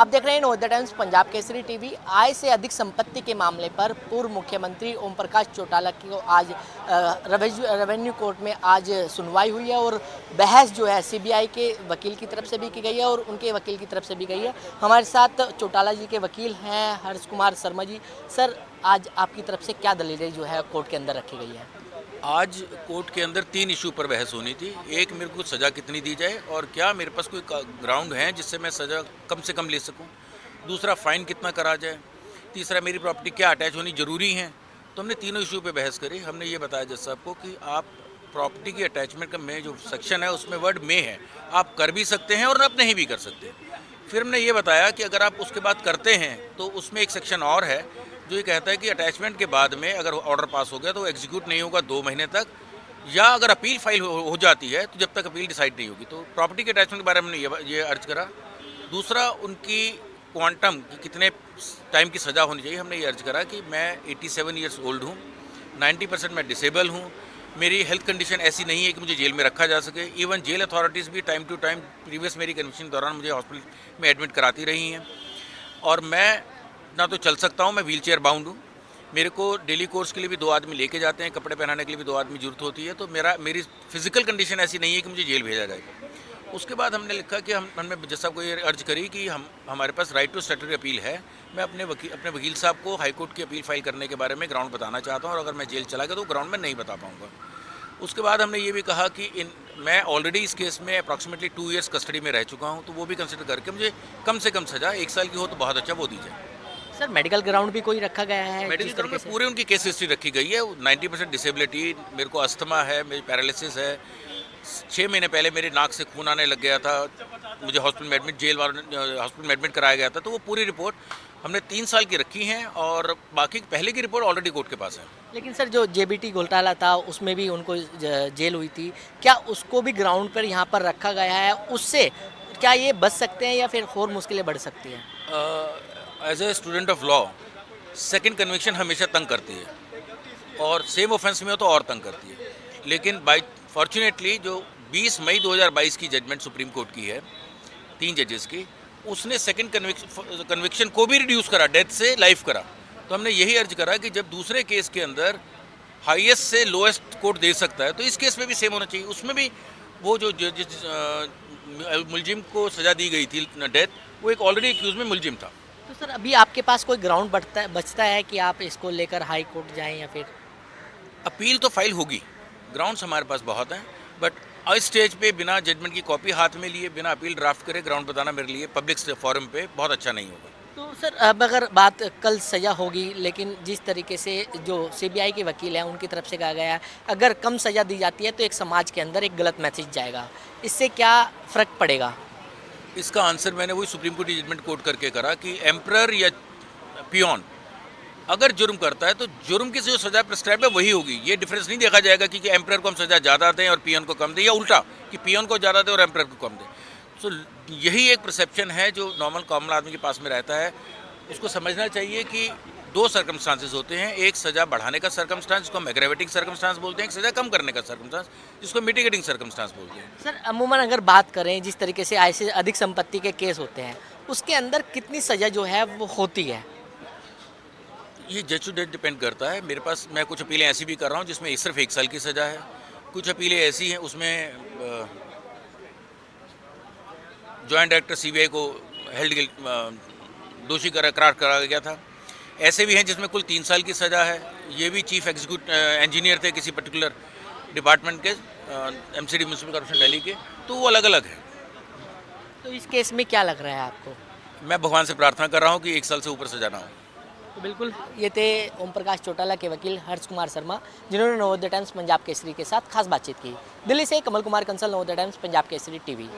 आप देख रहे हैं नवोदय टाइम्स पंजाब केसरी टीवी। आय से अधिक संपत्ति के मामले पर पूर्व मुख्यमंत्री ओम प्रकाश चौटाला की आज रेवेन्यू कोर्ट में आज सुनवाई हुई है और बहस जो है सीबीआई के वकील की तरफ से भी की गई है और उनके वकील की तरफ से भी गई है। हमारे साथ चौटाला जी के वकील हैं हर्ष कुमार शर्मा जी। सर, आज आपकी तरफ से क्या दलीलें जो है कोर्ट के अंदर रखी गई है? आज कोर्ट के अंदर 3 इशू पर बहस होनी थी। एक, मेरे को सज़ा कितनी दी जाए और क्या मेरे पास कोई ग्राउंड है जिससे मैं सज़ा कम से कम ले सकूं। दूसरा, फ़ाइन कितना करा जाए। तीसरा, मेरी प्रॉपर्टी क्या अटैच होनी ज़रूरी है। तो हमने तीनों इशू पे बहस करी। हमने ये बताया जज साहब को कि आप प्रॉपर्टी की अटैचमेंट का में जो सेक्शन है उसमें वर्ड में है, आप कर भी सकते हैं और आप नहीं भी कर सकते। फिर हमने ये बताया कि अगर आप उसके बाद करते हैं तो उसमें एक सेक्शन और है जो ये कहता है कि अटैचमेंट के बाद में अगर ऑर्डर पास हो गया तो एग्जीक्यूट नहीं होगा 2 महीने तक, या अगर अपील फाइल हो जाती है तो जब तक अपील डिसाइड नहीं होगी। तो प्रॉपर्टी के अटैचमेंट के बारे में हमने ये अर्ज करा। दूसरा, उनकी क्वांटम कि कितने टाइम की सज़ा होनी चाहिए, हमने ये अर्ज करा कि मैं 87 ईयर्स ओल्ड हूँ, 90% मैं डिसेबल हूँ, मेरी हेल्थ कंडीशन ऐसी नहीं है कि मुझे जेल में रखा जा सके। इवन जेल अथॉरिटीज़ भी टाइम टू टाइम प्रीवियस मेरी कन्विक्शन के दौरान मुझे हॉस्पिटल में एडमिट कराती रही हैं। और मैं ना तो चल सकता हूँ, मैं व्हील चेयर बाउंड हूँ। मेरे को डेली कोर्स के लिए भी 2 आदमी लेके जाते हैं, कपड़े पहनाने के लिए भी 2 आदमी जरूरत होती है। तो मेरी फिजिकल कंडीशन ऐसी नहीं है कि मुझे जेल भेजा जाएगा। उसके बाद हमने लिखा कि हमने जज साहब को ये अर्ज करी कि हमारे पास राइट टू स्टैट्यूटरी अपील है। मैं अपने वकील साहब को हाई कोर्ट की अपील फाइल करने के बारे में ग्राउंड बताना चाहता हूँ और अगर मैं जेल चला गया तो ग्राउंड में नहीं बता पाऊँगा। उसके बाद हमने ये भी कहा कि मैं ऑलरेडी इस केस में अप्रॉक्सीमेटली 2 इयर्स कस्टडी में रह चुका हूँ, तो वो भी कंसिडर करके मुझे कम से कम सज़ा 1 साल की हो तो बहुत अच्छा वो दी जाए। सर, मेडिकल ग्राउंड भी कोई रखा गया है? मेडिकल ग्राउंड में पूरे उनकी केस हिस्ट्री रखी गई है। 90% डिसेबिलिटी, मेरे को अस्थमा है, मेरी पैरालिसिस है, 6 महीने पहले मेरे नाक से खून आने लग गया था, मुझे हॉस्पिटल में एडमिट हॉस्पिटल में एडमिट कराया गया था। तो वो पूरी रिपोर्ट हमने 3 साल की रखी है और बाकी पहले की रिपोर्ट ऑलरेडी कोर्ट के पास है। लेकिन सर, जो जेबीटी घोटाला था उसमें भी उनको जेल हुई थी, क्या उसको भी ग्राउंड पर यहाँ पर रखा गया है? उससे क्या ये बच सकते हैं या फिर और मुश्किलें बढ़ सकती हैं? As a student of law, second conviction हमेशा तंग करती है और सेम ऑफेंस में हो तो और तंग करती है। लेकिन बाई फॉर्चुनेटली जो 20 मई 2022 की जजमेंट सुप्रीम कोर्ट की है 3 जजेस की, उसने सेकंड कन्विक्शन को भी रिड्यूस करा, डेथ से लाइफ करा। तो हमने यही अर्ज करा कि जब दूसरे केस के अंदर हाईएस्ट से लोएस्ट कोर्ट दे सकता है तो इस केस में भी सेम होना चाहिए। उसमें भी वो जो मुलजिम को सज़ा दी गई थी डेथ, वो एक ऑलरेडी एक्यूज में मुलजिम था। तो सर, अभी आपके पास कोई ग्राउंड बचता है कि आप इसको लेकर हाई कोर्ट जाएं या फिर? अपील तो फाइल होगी, ग्राउंड्स हमारे पास बहुत हैं, बट इस स्टेज पे बिना जजमेंट की कॉपी हाथ में लिए बिना अपील ड्राफ्ट करे ग्राउंड बताना मेरे लिए पब्लिक फोरम पे बहुत अच्छा नहीं होगा। तो सर, अब अगर बात कल सज़ा होगी, लेकिन जिस तरीके से जो सीबीआई के वकील हैं उनकी तरफ से कहा गया है अगर कम सज़ा दी जाती है तो एक समाज के अंदर एक गलत मैसेज जाएगा, इससे क्या फ़र्क पड़ेगा? इसका आंसर मैंने वही सुप्रीम कोर्ट जजमेंट कोर्ट करके करा कि एम्परर या पियोन अगर जुर्म करता है तो जुर्म की जो सज़ा प्रिस्क्राइब है वही होगी। ये डिफरेंस नहीं देखा जाएगा कि एम्परर को हम सज़ा ज़्यादा दें और पियोन को कम दें, या उल्टा कि पियोन को ज़्यादा दें और एम्परर को कम दें। तो यही एक परसेप्शन है जो नॉर्मल कॉमन आदमी के पास में रहता है। उसको समझना चाहिए कि 2 सर्कमस्टांसेस होते हैं, एक सज़ा बढ़ाने का सर्कमस्टांस जिसको हम एग्रेवेटिंग सर्कमस्टांस बोलते हैं, एक सज़ा कम करने का सर्कमस्टांस जिसको मिटिगेटिंग सर्कमस्टांस बोलते हैं। सर, अमूमन अगर बात करें जिस तरीके से आय से अधिक संपत्ति के केस होते हैं उसके अंदर कितनी सज़ा जो है वो होती है? ये जज टू जज डिपेंड करता है। मेरे पास मैं कुछ अपीलें ऐसी भी कर रहा हूँ जिसमें सिर्फ 1 साल की सज़ा है, कुछ अपीलें ऐसी हैं उसमें जॉइंट डायरेक्टर सीबीआई को दोषी करार करा गया था। ऐसे भी हैं जिसमें कुल 3 साल की सज़ा है। ये भी चीफ एग्जीक्यूटिव इंजीनियर थे किसी पर्टिकुलर डिपार्टमेंट के, एमसीडी म्यूनसिपल कॉर्पोरेशन दिल्ली के, तो वो अलग अलग है। तो इस केस में क्या लग रहा है आपको? मैं भगवान से प्रार्थना कर रहा हूँ कि 1 साल से ऊपर सज़ा ना हो। तो बिल्कुल, ये थे ओम प्रकाश चौटाला के वकील हर्ष कुमार शर्मा, जिन्होंने नवोदय टाइम्स पंजाब केसरी के साथ खास बातचीत की। दिल्ली से कमल कुमार कंसल, नवोदय टाइम्स पंजाब केसरी टीवी।